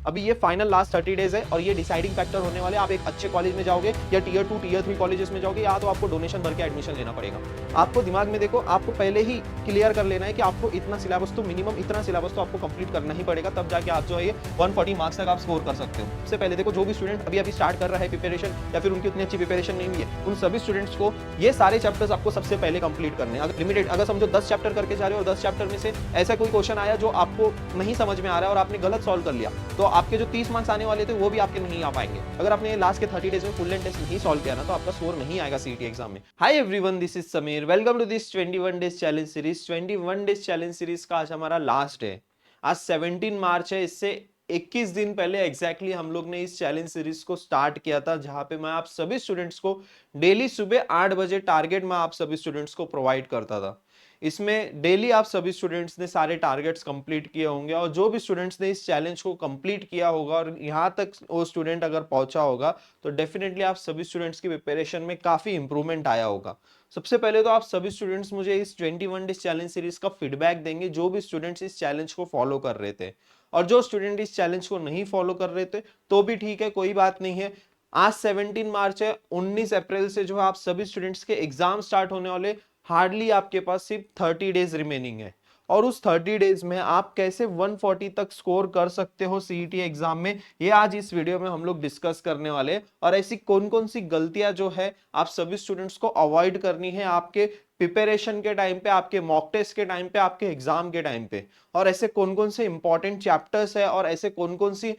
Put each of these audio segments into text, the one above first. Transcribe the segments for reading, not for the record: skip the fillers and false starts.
अभी ये final last 30 days है और ये डिसाइडिंग फैक्टर होने वाले, आप एक अच्छे कॉलेज में जाओगे या टीयर 2 टीयर 3 कॉलेजेस में जाओगे, या तो आपको डोनेशन भर के एडमिशन लेना पड़ेगा। आपको दिमाग में देखो, आपको पहले ही क्लियर कर लेना है कि आपको इतना सिलेबस तो मिनिमम इतना सिलेबस तो आपको कंप्लीट करना ही पड़ेगा, तब जाके आप जो है ये 140 मार्क्स तक आप स्कोर कर सकते हो। सबसे पहले देखो, जो भी स्टूडेंट अभी स्टार्ट कर रहा है प्रिपरेशन या फिर उनकी उतनी अच्छी प्रिपरेशन नहीं हुई है, उन सभी स्टूडेंट्स को ये सारे चैप्टर्स आपको सबसे पहले कंप्लीट करने हैं। अगर लिमिटेड, अगर समझो 10 चैप्टर करके जा रहे हो और 10 चैप्टर में से ऐसा कोई क्वेश्चन आया जो आपको नहीं समझ में आ रहा है और आपने गलत सॉल्व कर लिया, तो आपके जो 30 मार्क्स आने वाले थे वो भी आपके नहीं आ पाएंगे। अगर आपने लास्ट के 30 डेज में फुल एंड टेस्ट नहीं सॉल्व किया ना, तो आपका स्कोर नहीं आएगा सीईटी एग्जाम में। Hi everyone, this is Sameer, welcome to this 21 days challenge series. 21 days challenge series का आज हमारा लास्ट है। आज 17 मार्च है। इससे 21 दिन पहले एग्जैक्टली हम लोग ने इस चैलेंज सीरीज को स्टार्ट किया था, जहां पे मैं आप सभी स्टूडेंट्स को डेली सुबह 8 बजे टारगेट में आप सभी स्टूडेंट्स को प्रोवाइड करता था। इसमें डेली आप सभी स्टूडेंट्स ने सारे टारगेट्स कंप्लीट किए होंगे, और जो भी स्टूडेंट्स ने इस चैलेंज को कंप्लीट किया होगा और यहाँ तक वो स्टूडेंट अगर पहुंचा होगा, तो डेफिनेटली आप सभी स्टूडेंट्स की प्रिपरेशन में काफी इंप्रूवमेंट आया होगा। सबसे पहले तो आप सभी स्टूडेंट्स मुझे इस 21 डेज चैलेंज सीरीज का फीडबैक देंगे, जो भी स्टूडेंट्स इस चैलेंज को फॉलो कर रहे थे। और जो स्टूडेंट इस चैलेंज को नहीं फॉलो कर रहे थे तो भी ठीक है, कोई बात नहीं है। आज 17 मार्च है, 19 अप्रैल से जो है आप सभी स्टूडेंट्स के एग्जाम स्टार्ट होने वाले। हार्डली आपके पास सिर्फ 30 डेज रिमेनिंग है, और उस 30 डेज में आप कैसे 140 तक स्कोर कर सकते हो सीईटी एग्जाम में, ये आज इस वीडियो में हम लोग डिस्कस करने वाले हैं। और ऐसी कौन कौन सी गलतियां जो है आप सभी स्टूडेंट्स को अवॉइड करनी है आपके प्रिपरेशन के टाइम पे, आपके मॉक टेस्ट के टाइम पे, आपके एग्जाम के टाइम पे, और ऐसे कौन कौन से इंपॉर्टेंट चैप्टर्स है और ऐसे कौन कौन सी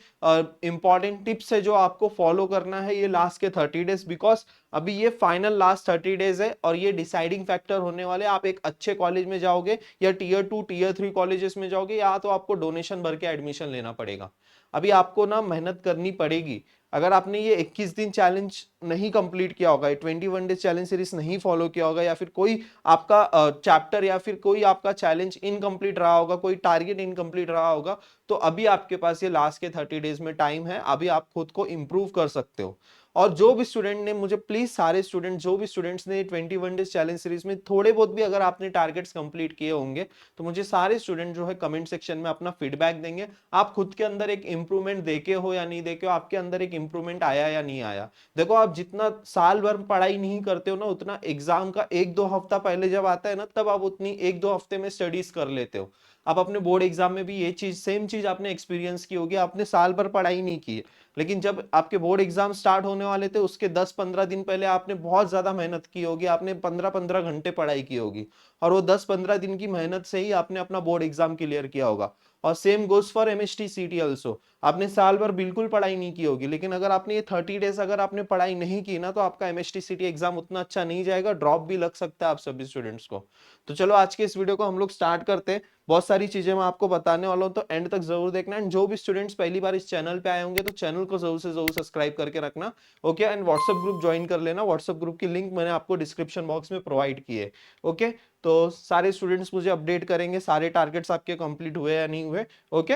इंपॉर्टेंट टिप्स है जो आपको फॉलो करना है ये लास्ट के 30 डेज। बिकॉज अभी ये फाइनल लास्ट 30 डेज है और ये डिसाइडिंग फैक्टर होने वाले, आप एक अच्छे कॉलेज में जाओगे या टीयर 2 टीयर 3 कॉलेजेस में जाओगे, या तो आपको डोनेशन भर के एडमिशन लेना पड़ेगा। अभी आपको ना मेहनत करनी पड़ेगी। अगर आपने ये 21 दिन चैलेंज नहीं कंप्लीट किया होगा, 21 डेज चैलेंज सीरीज नहीं फॉलो किया होगा, या फिर कोई आपका चैप्टर या फिर कोई आपका चैलेंज इनकम्प्लीट रहा होगा, कोई टारगेट इनकम्प्लीट रहा होगा, तो अभी आपके पास ये लास्ट के 30 डेज में टाइम है। अभी आप खुद को इंप्रूव कर सकते हो। और जो भी स्टूडेंट ने मुझे प्लीज, सारे स्टूडेंट, जो भी स्टूडेंट्स ने 21 डेज चैलेंज सीरीज में थोड़े बहुत भी अगर आपने टारगेट्स कंप्लीट किए होंगे, तो मुझे सारे स्टूडेंट जो है कमेंट सेक्शन में अपना फीडबैक देंगे। आप खुद के अंदर एक इंप्रूवमेंट देखे हो या नहीं देखे हो, आपके अंदर एक इंप्रूवमेंट आया या नहीं आया। देखो, आप जितना साल भर पढ़ाई नहीं करते हो ना, उतना एग्जाम का 1-2 हफ्ता पहले जब आता है ना, तब आप उतनी 1-2 हफ्ते में स्टडीज कर लेते हो। आप अपने बोर्ड एग्जाम में भी ये चीज, सेम चीज आपने एक्सपीरियंस की होगी। आपने साल भर पढ़ाई नहीं की है, लेकिन जब आपके बोर्ड एग्जाम स्टार्ट होने वाले थे उसके 10-15 दिन पहले आपने बहुत ज्यादा मेहनत की होगी, आपने 15-15 घंटे पढ़ाई की होगी, और वो 10-15 दिन की मेहनत से ही आपने अपना बोर्ड एग्जाम क्लियर किया होगा। और सेम गोज फॉर एमएसटी सीटी ऑल्सो। आपने साल भर बिल्कुल पढ़ाई नहीं की होगी, लेकिन अगर आपने ये 30 डेज अगर आपने पढ़ाई नहीं की ना, तो आपका एमएसटी सीटी एग्जाम उतना अच्छा नहीं जाएगा, ड्रॉप भी लग सकता है आप सभी स्टूडेंट्स को। तो चलो आज के इस वीडियो को हम लोग स्टार्ट करते हैं। बहुत सारी चीजें मैं आपको बताने वाला हूं, तो एंड तक जरूर देखना। एंड जो भी स्टूडेंट्स पहली बार इस चैनल पे आए होंगे, तो चैनल को जरूर से जरूर सब्सक्राइब करके रखना। Okay, and WhatsApp group join कर लेना। व्हाट्सएप ग्रुप की लिंक मैंने आपको डिस्क्रिप्शन बॉक्स में प्रोवाइड की है। ओके, तो सारे स्टूडेंट्स मुझे अपडेट करेंगे सारे टारगेट्स आपके कंप्लीट हुए या नहीं हुए। ओके,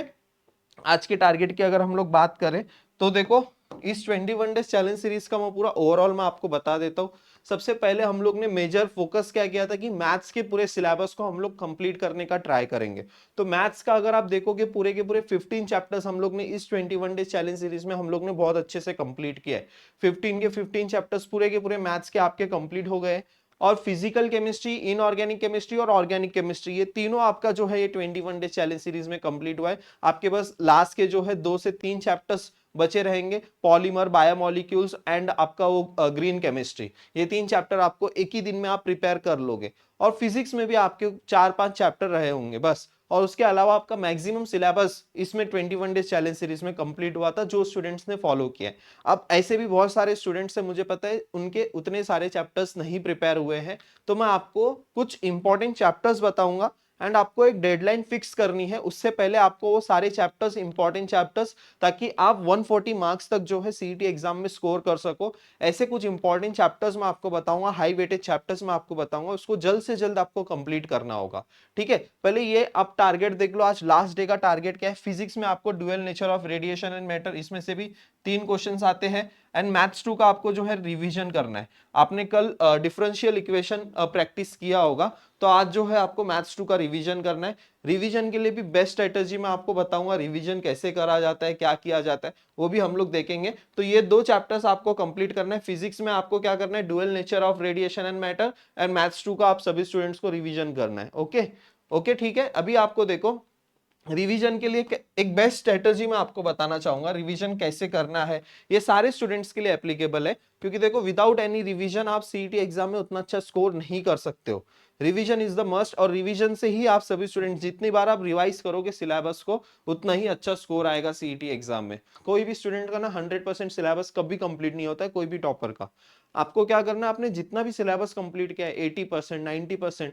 आज के टारगेट की अगर हम लोग बात करें, तो देखो, इस 21 डेज चैलेंज सीरीज का मैं पूरा ओवरऑल मैं आपको बता देता हूं। सबसे पहले हम लोग ने मेजर फोकस क्या किया था कि मैथ्स के पूरे सिलेबस को हम लोग कंप्लीट करने का ट्राई करेंगे। तो मैथ्स का अगर आप देखोगे, पूरे के पूरे 15 चैप्टर्स हम लोग ने इस 21 डेज चैलेंज सीरीज में हम लोग ने बहुत अच्छे से कंप्लीट किया है। 15 के 15 चैप्टर्स पूरे के पूरे मैथ्स के आपके कंप्लीट हो गए। और फिजिकल केमिस्ट्री, इनऑर्गेनिक केमिस्ट्री और ऑर्गेनिक केमिस्ट्री, ये तीनों आपका जो है ये 21 डेज चैलेंज सीरीज में कंप्लीट हुआ है। आपके पास लास्ट के जो है 2 से 3 चैप्टर्स बचे रहेंगे, पॉलीमर, बायोमोलिक्यूल्स एंड आपका वो ग्रीन केमिस्ट्री। ये 3 चैप्टर आपको एक ही दिन में आप प्रिपेयर कर लोगे। और फिजिक्स में भी आपके 4-5 चैप्टर रहे होंगे बस। और उसके अलावा आपका मैक्सिमम सिलेबस इसमें 21 डेज चैलेंज सीरीज में कंप्लीट हुआ था, जो स्टूडेंट्स ने फॉलो किया है। अब ऐसे भी बहुत सारे स्टूडेंट्स हैं, मुझे पता है उनके उतने सारे चैप्टर्स नहीं प्रिपेयर हुए हैं, तो मैं आपको कुछ इंपॉर्टेंट चैप्टर्स बताऊंगा। एंड आपको एक डेडलाइन फिक्स करनी है, उससे पहले आपको वो सारे चैप्टर्स, इंपॉर्टेंट चैप्टर्स, ताकि आप 140 मार्क्स तक जो है सीईटी एग्जाम में स्कोर कर सको। ऐसे कुछ इंपॉर्टेंट चैप्टर्स मैं आपको बताऊंगा, हाई वेटेज चैप्टर्स मैं आपको बताऊंगा, उसको जल्द से जल्द आपको कंप्लीट करना होगा। ठीक है, पहले ये आप टारगेट देख लो। आज लास्ट डे का टारगेट क्या है? फिजिक्स में आपको dual nature of radiation and matter, इसमें से भी 3 क्वेश्चंस आते हैं। एंड मैथ्स 2 का आपको जो है रिवीजन करना है। आपने कल डिफरेंशियल इक्वेशन प्रैक्टिस किया होगा, तो आज जो है आपको मैथ्स 2 का रिवीजन करना है। रिवीजन के लिए भी बेस्ट स्ट्रेटजी मैं आपको बताऊंगा, रिवीजन कैसे करा जाता है, क्या किया जाता है, वो भी हम लोग देखेंगे। तो ये 2 चैप्टर्स आपको कंप्लीट करना है। फिजिक्स में आपको क्या करना है, dual nature of radiation and matter, and maths 2 का आप सभी स्टूडेंट्स को रिवीजन करना है। ओके ओके ठीक है। अभी आपको देखो रिवीजन के लिए एक बेस्ट स्ट्रेटजी मैं आपको बताना चाहूंगा, रिवीजन कैसे करना है। ये सारे स्टूडेंट्स के लिए एप्लीकेबल है, क्योंकि देखो विदाउट एनी रिवीजन आप सीईटी एग्जाम में उतना अच्छा स्कोर नहीं कर सकते हो। रिवीजन इज द मस्ट, और रिवीजन से ही आप सभी स्टूडेंट जितनी बार आप रिवाइज करोगे सिलेबस को, उतना ही अच्छा स्कोर आएगा सीईटी एग्जाम में। कोई भी स्टूडेंट का ना 100% सिलेबस कभी कंप्लीट नहीं होता है, कोई भी टॉपर का। आपको क्या करना है, आपने जितना भी सिलेबस कंप्लीट किया है 80%, 90%,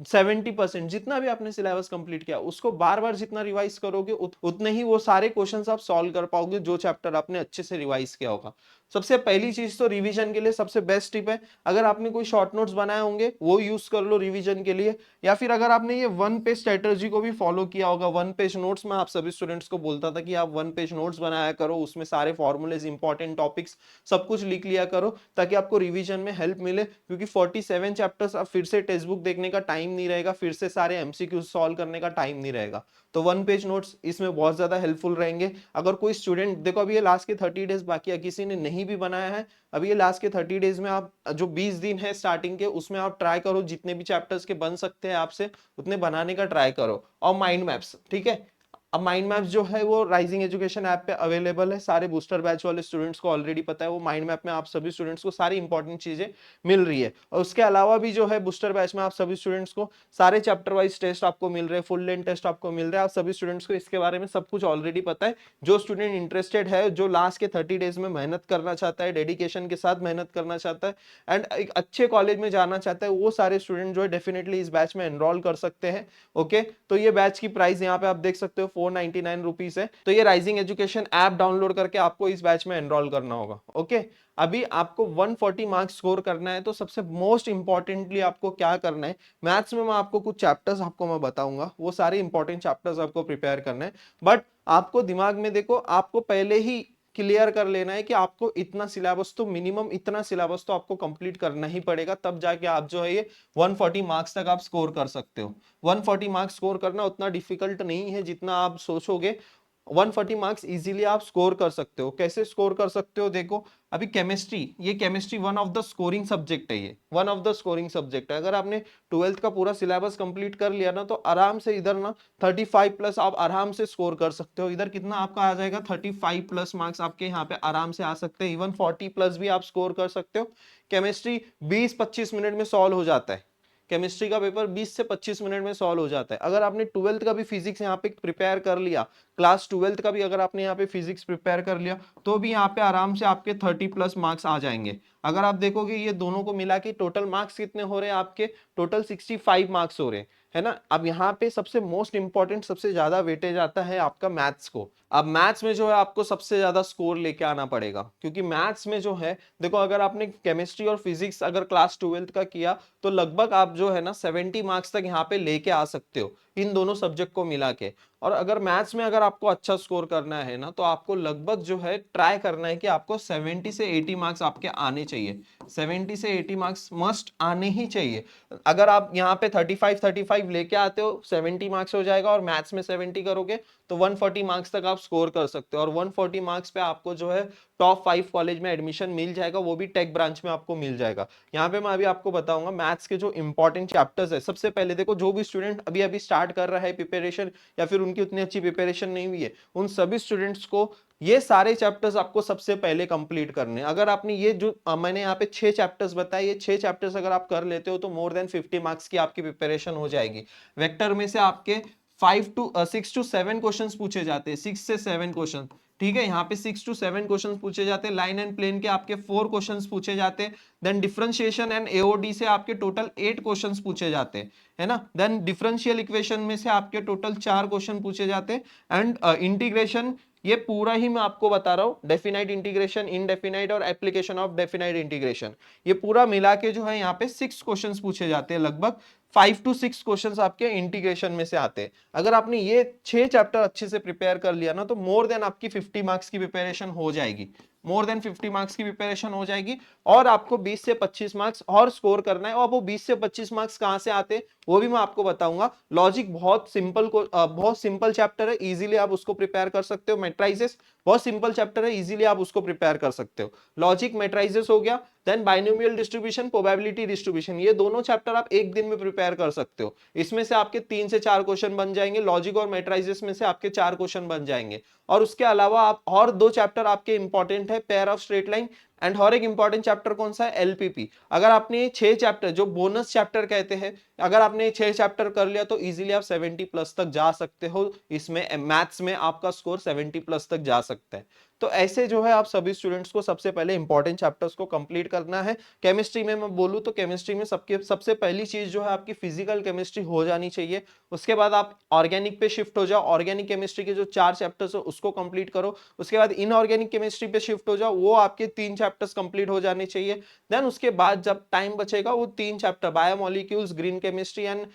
70%, जितना भी आपने सिलेबस कंप्लीट किया उसको बार बार जितना रिवाइज करोगे उतने ही वो सारे क्वेश्चंस आप सॉल्व कर पाओगे, जो चैप्टर आपने अच्छे से रिवाइज किया होगा। सबसे पहली चीज तो रिवीजन के लिए सबसे बेस्ट टिप है, अगर आपने कोई शॉर्ट नोट्स बनाए होंगे वो यूज कर लो रिवीजन के लिए, या फिर अगर आपने ये 1 पेज स्ट्रेटजी को भी फॉलो किया होगा, 1 पेज नोट्स में आप सभी स्टूडेंट्स को बोलता था कि आप 1 पेज नोट्स बनाया करो, उसमें सारे फॉर्मूलेज, इंपॉर्टेंट टॉपिक्स सब कुछ लिख लिया करो, ताकि आपको रिवीजन में हेल्प मिले। क्योंकि 47 चैप्टर्स अब फिर से टेक्स्ट बुक देखने का टाइम नहीं रहेगा, फिर से सारे एमसीक्यू सॉल्व करने का टाइम नहीं रहेगा। तो 1 पेज नोट्स इसमें बहुत ज्यादा हेल्पफुल रहेंगे। अगर कोई स्टूडेंट, देखो अभी ये लास्ट के 30 डेज बाकी है, किसी ने नहीं भी बनाया है, अभी ये लास्ट के 30 डेज में आप जो 20 दिन है स्टार्टिंग के, उसमें आप ट्राई करो जितने भी चैप्टर्स के बन सकते हैं आपसे उतने बनाने का ट्राई करो। और माइंड मैप्स, ठीक है, अब माइंड मैप्स जो है वो राइजिंग एजुकेशन ऐप पे अवेलेबल है, सारे बूस्टर बैच वाले स्टूडेंट्स को ऑलरेडी पता है। वो माइंड मैप में आप सभी स्टूडेंट्स को सारी इंपॉर्टेंट चीजें मिल रही है, और उसके अलावा भी जो है बूस्टर बैच में आप सभी स्टूडेंट्स को सारे चैप्टर वाइज टेस्ट आपको मिल रहे हैं, फुल लेंथ टेस्ट आपको मिल रहे हैं। आप सभी स्टूडेंट्स को इसके बारे में सब कुछ ऑलरेडी पता है। जो स्टूडेंट इंटरेस्टेड है, जो लास्ट के 30 डेज में मेहनत करना चाहता है, डेडिकेशन के साथ मेहनत करना चाहता है, एंड एक अच्छे कॉलेज में जाना चाहता है, वो सारे स्टूडेंट जो है डेफिनेटली इस बैच में एनरोल कर सकते हैं। ओके, तो ये बैच की प्राइस यहाँ पे आप देख सकते हो 499 रुपीज है। तो ये राइजिंग एजुकेशन ऐप डाउनलोड करके आपको इस बैच में एनरोल करना होगा। ओके, अभी आपको 140 मार्क्स स्कोर करना है, तो सबसे मोस्ट इंपॉर्टेंटली आपको क्या करना है, मैथ्स में मैं आपको कुछ चैप्टर्स आपको मैं बताऊंगा, वो सारे इंपॉर्टेंट चैप्टर्स आपको प्रिपेयर करना है। बट आपको दिमाग में देखो, आपको पहले ही क्लियर कर लेना है कि आपको इतना सिलेबस तो मिनिमम इतना सिलेबस तो आपको कंप्लीट करना ही पड़ेगा, तब जाके आप जो है ये 140 मार्क्स तक आप स्कोर कर सकते हो। 140 मार्क्स स्कोर करना उतना डिफिकल्ट नहीं है जितना आप सोचोगे। 140 मार्क्स इजीली आप स्कोर कर सकते हो। कैसे स्कोर कर सकते हो, देखो अभी केमिस्ट्री, ये chemistry one of the scoring subject है, ये one of the scoring subject है। अगर आपने 12th का पूरा सिलेबस कंप्लीट कर लिया ना, तो आराम से इधर ना 35 प्लस आप आराम से स्कोर कर सकते हो। इधर कितना आपका आ जाएगा, 35 प्लस मार्क्स आपके यहाँ पे आराम से आ सकते हैं। इवन 40 प्लस भी आप स्कोर कर सकते हो। केमिस्ट्री 20-25 मिनट में सॉल्व हो जाता है। केमिस्ट्री का पेपर 20 से 25 मिनट में सॉल्व हो जाता है। अगर आपने 12th का भी फिजिक्स यहाँ पे प्रिपेयर कर लिया, क्लास 12th का भी अगर आपने यहाँ पे फिजिक्स प्रिपेयर कर लिया, तो भी यहाँ पे आराम से आपके 30 प्लस मार्क्स आ जाएंगे। अगर आप देखोगे ये दोनों को मिला के टोटल मार्क्स कितने हो रहे हैं आपके, टोटल 65 मार्क्स हो रहे हैं, है ना। अब यहाँ पे सबसे मोस्ट इंपॉर्टेंट, सबसे ज्यादा वेटेज आता है आपका मैथ्स को। अब मैथ्स में जो है आपको सबसे ज्यादा स्कोर लेके आना पड़ेगा, क्योंकि मैथ्स में जो है देखो, अगर आपने केमिस्ट्री और फिजिक्स अगर क्लास 12th का किया, तो लगभग आप जो है ना 70 मार्क्स तक यहाँ पे लेके आ सकते हो इन दोनों सब्जेक्ट को मिला के। और अगर मैथ्स में अगर आपको अच्छा स्कोर करना है ना, तो आपको लगभग जो है ट्राई करना है कि आपको 70 से 80 मार्क्स आपके आने चाहिए। 70 से 80 मार्क्स मस्ट आने ही चाहिए। अगर आप यहाँ पे 35 लेके आते हो, 70 मार्क्स हो जाएगा, और मैथ्स में 70 करोगे तो 140 मार्क्स तक आप स्कोर कर सकते हो। और 140 मार्क्स पे आपको जो है टॉप 5 कॉलेज में एडमिशन मिल जाएगा, वो भी टेक ब्रांच में आपको मिल जाएगा। यहाँ पे मैं अभी आपको बताऊंगा मैथ्स के जो इंपॉर्टेंट चैप्टर्स है। सबसे पहले देखो, जो भी स्टूडेंट अभी अभी स्टार्ट कर रहा है प्रिपरेशन, या फिर उनकी उतनी अच्छी प्रिपरेशन नहीं हुई है, उन सभी स्टूडेंट्स को ये सारे चैप्टर्स आपको सबसे पहले कंप्लीट करने हैं। अगर आपने ये जो मैंने यहाँ पे 6 चैप्टर्स बताए, ये 6 चैप्टर्स अगर आप कर लेते हो, तो मोर देन 50 मार्क्स की आपकी प्रिपरेशन हो जाएगी। वेक्टर में से आपके 6 to 7 क्वेश्चंस पूछे जाते हैं, 6 से 7 क्वेश्चन, ठीक है। यहाँ पे 6 to 7 क्वेश्चंस पूछे जाते हैं। लाइन एंड प्लेन के आपके 4 क्वेश्चंस पूछे जाते हैं। देन डिफरेंशिएशन एंड एओडी से आपके टोटल 8 क्वेश्चंस पूछे जाते हैं, है ना। देन डिफरेंशियल इक्वेशन में से आपके टोटल 4 क्वेश्चन पूछे जाते हैं। एंड इंटीग्रेशन, ये पूरा ही मैं आपको बता रहा हूँ, डेफिनाइट इंटीग्रेशन, इनडेफिनाइट और एप्लीकेशन ऑफ डेफिनाइट इंटीग्रेशन, ये पूरा मिला के जो है यहाँ पे 6 क्वेश्चंस पूछे जाते हैं लगभग। 5 to 6 क्वेश्चंस आपके इंटीग्रेशन में से आते हैं। अगर आपने ये 6 चैप्टर अच्छे से प्रिपेयर कर लिया ना, तो मोर देन आपकी 50 मार्क्स की प्रिपरेशन हो जाएगी, मोर देन 50 मार्क्स की प्रिपरेशन हो जाएगी। और आपको 20 से 25 मार्क्स और स्कोर करना है। और वो 20 से 25 मार्क्स कहां से आते हैं वो भी मैं आपको बताऊंगा। लॉजिक बहुत सिंपल बहुत सिंपल चैप्टर है, इजीली आप उसको प्रिपेयर कर सकते हो। मैट्राइजेस बहुत सिंपल चैप्टर है, इजीली आप उसको प्रिपेयर कर सकते हो। लॉजिक, मैट्राइजेस हो गया, then binomial distribution, probability distribution, ये दोनों चैप्टर आप एक दिन में प्रिपेयर कर सकते हो। इसमें से आपके 3 से 4 क्वेश्चन बन जाएंगे, लॉजिक और मैट्राइजेस में से आपके 4 क्वेश्चन बन जाएंगे। और उसके अलावा आप और 2 चैप्टर आपके इंपॉर्टेंट है, pair of straight line and और एक इंपॉर्टेंट चैप्टर कौन सा है, एलपीपी। अगर आपने 6 चैप्टर जो बोनस चैप्टर कहते हैं, अगर आपने 6 चैप्टर कर लिया तो इजीली आप 70 प्लस तक जा सकते हो। इसमें मैथ्स में आपका स्कोर 70 प्लस तक जा सकता है। तो ऐसे जो है आप सभी स्टूडेंट्स को सबसे पहले इंपॉर्टेंट चैप्टर्स को कंप्लीट करना है। केमिस्ट्री में मैं बोलूं तो केमिस्ट्री में सबसे पहली चीज जो है आपकी फिजिकल केमिस्ट्री हो जानी चाहिए। उसके बाद आप ऑर्गेनिक पे शिफ्ट हो जाओ, ऑर्गेनिक केमिस्ट्री के जो 4 चैप्टर्स है उसको कंप्लीट करो। उसके बाद इनऑर्गेनिक केमिस्ट्री पे शिफ्ट हो जाओ, वो आपके 3 चैप्टर्स कंप्लीट हो जाने चाहिए। देन उसके बाद जब टाइम बचेगा वो 3 chapter biomolecules, green chemistry and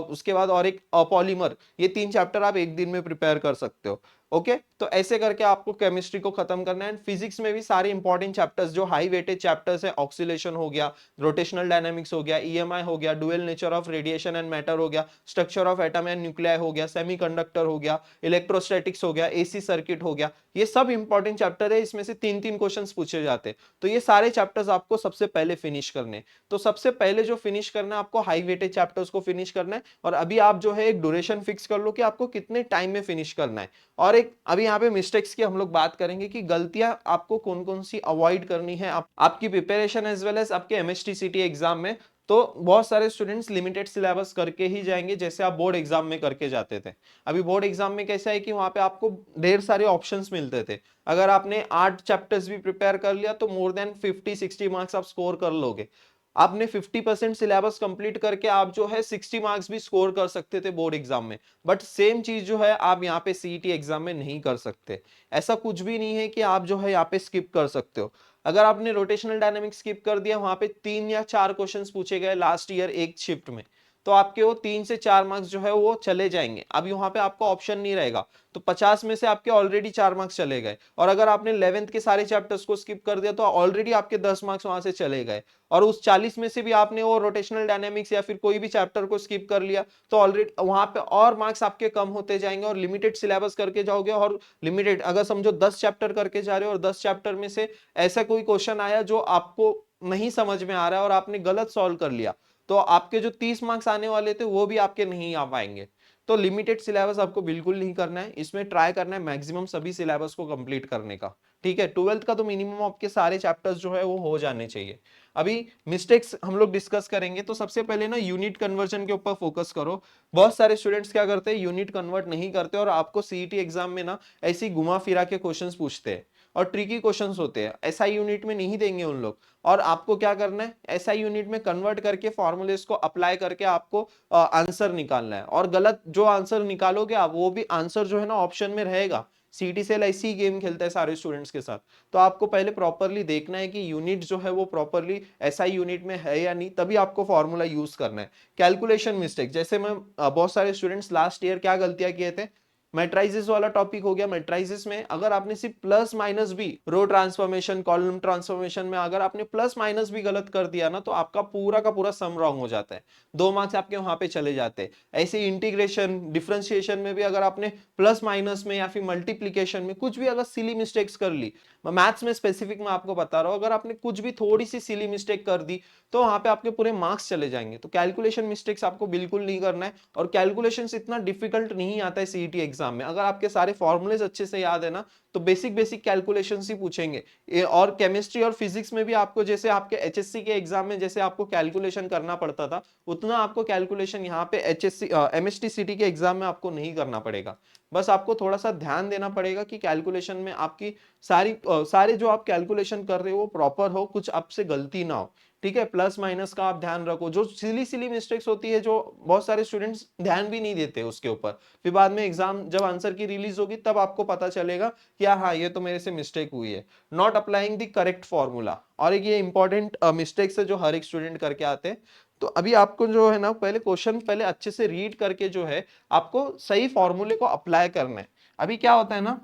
उसके बाद और एक पॉलीमर, ये 3 चैप्टर आप एक दिन में प्रिपेयर कर सकते हो। ओके तो ऐसे करके आपको केमिस्ट्री को खत्म करना है। फिजिक्स में भी सारे इंपॉर्टेंट चैप्टर्स जो हाई वेटेज चैप्टर्स है, ऑक्सीलेशन हो गया, रोटेशनल डायनामिक्स हो गया, ईएमआई हो गया, dual nature of radiation and matter हो गया, structure of atom and nuclei हो गया, सेमीकंडक्टर हो गया, इलेक्ट्रोस्टैटिक्स हो गया, एसी सर्किट हो गया, ये सब इंपॉर्टेंट चैप्टर है। इसमें से 3-3 क्वेश्चंस पूछे जाते हैं। तो ये सारे चैप्टर्स आपको सबसे पहले फिनिश करने। तो सबसे पहले जो फिनिश करना है आपको हाई वेटेज चैप्टर्स को फिनिश करना है। और अभी आप जो है एक ड्यूरेशन फिक्स कर लो कि आपको कितने टाइम में फिनिश करना है। और एक अभी यहाँ पे मिस्टेक्स की हम लोग बात करेंगे कि गलतियां आपको कौन कौन सी अवॉइड करनी है आपकी प्रिपरेशन एज वेल एज आपके एमएसटीसीटी एग्जाम में। तो बहुत सारे स्टूडेंट्स लिमिटेड सिलेबस करके ही जाएंगे, जैसे आप बोर्ड एग्जाम में करके जाते थे। अभी बोर्ड एग्जाम में कैसा है कि वहां पे आपको ढेर सारे ऑप्शंस मिलते थे। अगर आपने 8 चैप्टर्स भी प्रिपेयर कर लिया तो मोर देन 50-60 मार्क्स आप स्कोर कर लोगे। आपने 50% सिलेबस कंप्लीट करके आप जो है 60 मार्क्स भी स्कोर कर सकते थे बोर्ड एग्जाम में। बट सेम चीज जो है आप यहाँ पे सीईटी एग्जाम में नहीं कर सकते। ऐसा कुछ भी नहीं है कि आप जो है यहाँ पे स्किप कर सकते हो। अगर आपने रोटेशनल डायनामिक्स स्किप कर दिया, वहां पे 3 या 4 क्वेश्चंस पूछे गए लास्ट ईयर एक शिफ्ट में, तो आपके वो 3 से 4 मार्क्स जो है वो चले जाएंगे। अब यहाँ पे आपको ऑप्शन नहीं रहेगा, तो 50 में से आपके ऑलरेडी 4 मार्क्स चले गए। और अगर आपने 11th के सारे चैप्टर्स को स्किप कर दिया तो ऑलरेडी आपके 10 मार्क्स वहां से चले गए। और उस 40 में से भी आपने वो रोटेशनल डायनामिक्स या फिर कोई भी चैप्टर को स्किप कर लिया तो ऑलरेडी वहां पे और मार्क्स आपके कम होते जाएंगे। और लिमिटेड सिलेबस करके जाओगे, और लिमिटेड अगर समझो 10 चैप्टर करके जा रहे हो और 10 चैप्टर में से ऐसा कोई क्वेश्चन आया जो आपको नहीं समझ में आ रहा है और आपने गलत सॉल्व कर लिया, तो आपके जो 30 मार्क्स आने वाले थे वो भी आपके नहीं आ पाएंगे। तो लिमिटेड सिलेबस आपको बिल्कुल नहीं करना है, इसमें ट्राई करना है मैक्सिमम सभी सिलेबस को कंप्लीट करने का। ठीक है, 12th का तो मिनिमम आपके सारे चैप्टर्स जो है वो हो जाने चाहिए। अभी मिस्टेक्स हम लोग डिस्कस करेंगे। तो सबसे पहले ना यूनिट कन्वर्जन के ऊपर फोकस करो। बहुत सारे स्टूडेंट्स क्या करते हैं, यूनिट कन्वर्ट नहीं करते और आपको सीईटी एग्जाम में ना ऐसी घुमा फिरा के क्वेश्चंस पूछते हैं और ट्रिकी क्वेश्चंस होते हैं। एसआई यूनिट में नहीं देंगे उन लोग। और आपको क्या करना है, एसआई यूनिट में कन्वर्ट करके फॉर्मूलेस को अप्लाई करके आपको आंसर निकालना है। और गलत जो आंसर निकालोगे आप, वो भी आंसर जो है ना ऑप्शन में रहेगा। सीटी सेल ऐसी गेम खेलता है सारे स्टूडेंट्स के साथ। तो आपको पहले प्रॉपरली देखना है कि यूनिट जो है वो प्रॉपरली एसआई यूनिट में है या नहीं, तभी आपको फॉर्मूला यूज करना है। कैलकुलेशन मिस्टेक, जैसे मैं बहुत सारे स्टूडेंट्स लास्ट ईयर क्या गलतियां किए थे, मैट्राइजेस वाला टॉपिक हो गया। मैट्राइजेस में अगर आपने सिर्फ प्लस माइनस भी, रो ट्रांसफॉर्मेशन, कॉलम ट्रांसफॉर्मेशन में अगर आपने प्लस माइनस भी गलत कर दिया ना, तो आपका पूरा का पूरा सम रॉन्ग हो जाता है, 2 मार्क्स आपके वहां पे चले जाते हैं। ऐसे इंटीग्रेशन, डिफरेंशिएशन में भी अगर आपने प्लस माइनस में या फिर मल्टीप्लीकेशन में कुछ भी अगर सिली मिस्टेक्स कर ली, मैथ्स में स्पेसिफिक मैं आपको बता रहा हूं, अगर आपने कुछ भी थोड़ी सी सिली मिस्टेक कर दी तो वहां पे आपके पूरे मार्क्स चले जाएंगे। तो कैलकुलेशन मिस्टेक्स आपको बिल्कुल नहीं करना है। और कैलकुलेशन इतना डिफिकल्ट नहीं आता है सीईटी एग्जाम में। अगर आपके सारे फॉर्मूलेज अच्छे से याद है ना, तो बेसिक बेसिक कैलकुलेशंस ही पूछेंगे। और केमिस्ट्री और फिजिक्स में भी आपको जैसे आपके एचएससी के एग्जाम में जैसे आपको कैलकुलेशन करना पड़ता था, उतना आपको कैलकुलेशन यहाँ पे एचएससी एमएसटीसीटी के एग्जाम में आपको नहीं करना पड़ेगा। बस आपको थोड़ा सा ध्यान देना पड़ेगा कि कैलकुलेशन में आपकी सारे जो आप कैलकुलेशन कर रहे हो वो प्रॉपर हो, कुछ आपसे गलती ना हो। ठीक है, प्लस माइनस का आप ध्यान रखो, जो सिली सिली मिस्टेक्स होती है जो बहुत सारे स्टूडेंट्स ध्यान भी नहीं देते उसके ऊपर, फिर बाद में एग्जाम जब आंसर की रिलीज होगी तब आपको पता चलेगा कि हाँ ये तो मेरे से मिस्टेक हुई है। Not applying the correct formula, और एक ये इंपॉर्टेंट मिस्टेक्स है जो हर एक स्टूडेंट करके आते हैं। तो अभी आपको जो है ना पहले क्वेश्चन पहले अच्छे से रीड करके जो है आपको सही फॉर्मूले को अप्लाई करना है। अभी क्या होता है ना,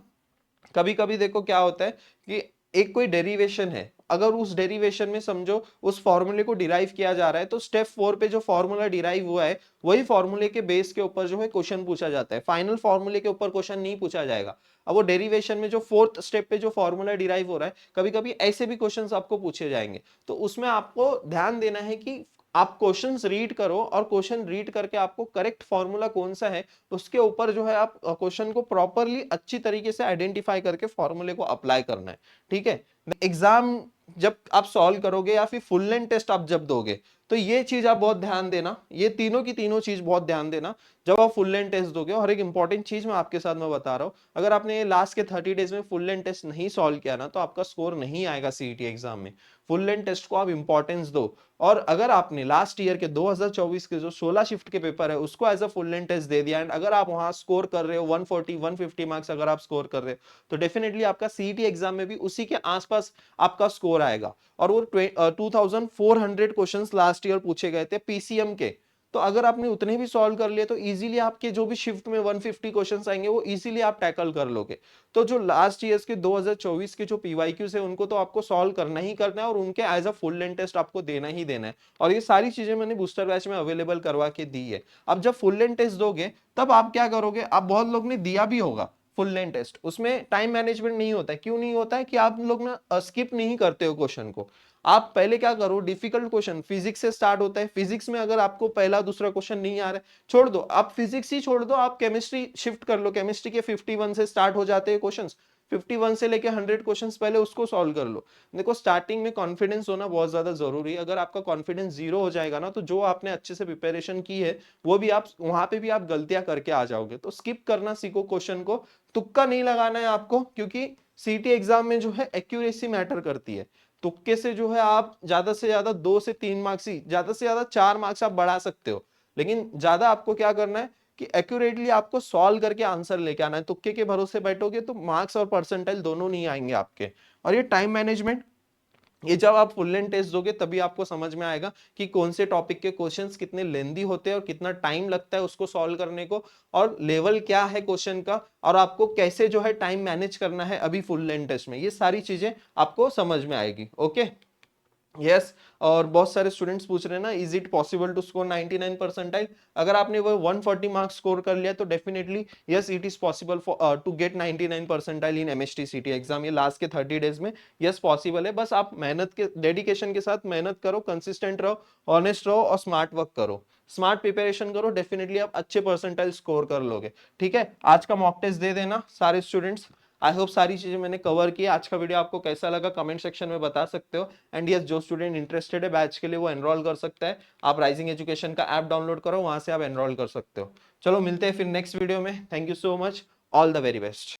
कभी कभी देखो क्या होता है कि एक कोई डेरिवेशन है, अगर उस डेरिवेशन में समझो उस फॉर्मूले को डिराइव किया जा रहा है, तो स्टेप 4 पे जो फॉर्मूला डिराइव हुआ है वही फॉर्मूले के बेस के ऊपर जो है क्वेश्चन पूछा जाता है, फाइनल फॉर्मूले के ऊपर क्वेश्चन नहीं पूछा जाएगा। अब वो डेरिवेशन में जो फोर्थ स्टेप पे जो फॉर्मूला डिराइव हो रहा है, कभी कभी ऐसे भी क्वेश्चंस आपको पूछे जाएंगे, तो उसमें आपको ध्यान देना है कि आप क्वेश्चंस रीड करो, और क्वेश्चन रीड करके आपको करेक्ट फॉर्मूला कौन सा है उसके ऊपर जो है आप क्वेश्चन को प्रॉपरली अच्छी तरीके से आइडेंटिफाई करके फॉर्मूले को अप्लाई करना है। ठीक है, एग्जाम जब आप सॉल्व करोगे या फिर फुल लेंथ टेस्ट आप जब दोगे, तो ये चीज आप बहुत ध्यान देना, ये तीनों की तीनों चीज बहुत ध्यान देना जब आप फुल लेंथ टेस्ट दोगे। और एक इंपॉर्टेंट चीज मैं आपके साथ में बता रहा हूँ, अगर आपने लास्ट के 30 डेज में फुल लेंथ टेस्ट नहीं सॉल्व किया ना, तो आपका स्कोर नहीं आएगा सीईटी एग्जाम में। फुल लेंथ टेस्ट को आप इंपॉर्टेंस दो, और अगर आपने लास्ट ईयर के 2024 के जो 16 शिफ्ट के पेपर है उसको as a full length test दे दिया, एंड अगर आप वहां स्कोर कर रहे हो 140 150 मार्क्स अगर आप स्कोर कर रहे हो, तो डेफिनेटली आपका सीईटी एग्जाम में भी उसी के आसपास आपका स्कोर आएगा। और वो 2400 क्वेश्चंस लास्ट ईयर पूछे गए थे पीसीएम के, तो अगर आपने उतने भी सॉल्व कर लिए तो इजीली आपके जो भी शिफ्ट में 150 क्वेश्चंस आएंगे वो इजीली आप टैकल कर लोगे। तो जो लास्ट ईयर्स के 2024 के जो पीवाईक्यूज है उनको तो आपको सॉल्व करना ही करना है, और उनके as a full length test आपको देना ही देना है। और ये सारी चीजें मैंने बूस्टर बैच में अवेलेबल करवा के दी है। अब जब फुल लेंथ टेस्ट दोगे तब आप क्या करोगे, आप बहुत लोग ने दिया भी होगा फुल लेंथ टेस्ट, उसमें टाइम मैनेजमेंट नहीं होता है। क्यों नहीं होता है कि आप लोग ना स्किप नहीं करते हो क्वेश्चन को। आप पहले क्या करो, डिफिकल्ट क्वेश्चन फिजिक्स से स्टार्ट होता है, फिजिक्स में अगर आपको पहला दूसरा क्वेश्चन नहीं आ रहा है छोड़ दो, आप फिजिक्स ही छोड़ दो, आप केमिस्ट्री शिफ्ट कर लो, केमिस्ट्री के 51 से स्टार्ट हो जाते हैं क्वेश्चंस, 51 से लेके 100 क्वेश्चंस पहले उसको सॉल्व कर लो। देखो स्टार्टिंग में कॉन्फिडेंस होना बहुत ज्यादा जरूरी है, अगर आपका कॉन्फिडेंस जीरो हो जाएगा ना, तो जो आपने अच्छे से प्रिपरेशन की है वो भी आप वहां पे भी आप गलतियां करके आ जाओगे। तो स्किप करना सीखो क्वेश्चन को, तुक्का नहीं लगाना है आपको, क्योंकि सीटी एग्जाम में जो है एक्यूरेसी मैटर करती है। तुक्के से जो है आप ज्यादा से ज्यादा 2 से 3 मार्क्स ही, ज्यादा से ज्यादा 4 मार्क्स आप बढ़ा सकते हो, लेकिन ज्यादा आपको क्या करना है कि एक्यूरेटली आपको सॉल्व करके आंसर लेके आना है। तुक्के के भरोसे बैठोगे तो मार्क्स और परसेंटाइल दोनों नहीं आएंगे आपके। और ये टाइम मैनेजमेंट, ये जब आप फुल लेंथ टेस्ट दोगे तभी आपको समझ में आएगा कि कौन से टॉपिक के क्वेश्चंस कितने लेंदी होते हैं और कितना टाइम लगता है उसको सॉल्व करने को, और लेवल क्या है क्वेश्चन का, और आपको कैसे जो है टाइम मैनेज करना है अभी फुल लेंथ टेस्ट में, ये सारी चीजें आपको समझ में आएगी। ओके, यस yes, और बहुत सारे स्टूडेंट्स पूछ रहे हैं ना, is it possible to score 99 percentile. अगर आपने वो 140 मार्क्स स्कोर कर लिया तो definitely yes it is possible for to get 99 percentile in MST CT exam, ये लास्ट के 30 डेज में यस पॉसिबल है। बस आप मेहनत के डेडिकेशन के साथ मेहनत करो, कंसिस्टेंट रहो, ऑनेस्ट रहो और स्मार्ट वर्क करो, स्मार्ट प्रिपरेशन करो, डेफिनेटली आप अच्छे परसेंटाइल स्कोर कर लोगे। ठीक है, आज का मॉक टेस्ट दे देना सारे स्टूडेंट्स। आई होप सारी चीजें मैंने कवर की। आज का वीडियो आपको कैसा लगा कमेंट सेक्शन में बता सकते हो। एंड यस, जो स्टूडेंट इंटरेस्टेड है बैच के लिए वो एनरोल कर सकता है, आप राइजिंग एजुकेशन का ऐप डाउनलोड करो, वहां से आप एनरोल कर सकते हो। चलो मिलते हैं फिर नेक्स्ट वीडियो में। Thank you so much, all the very best.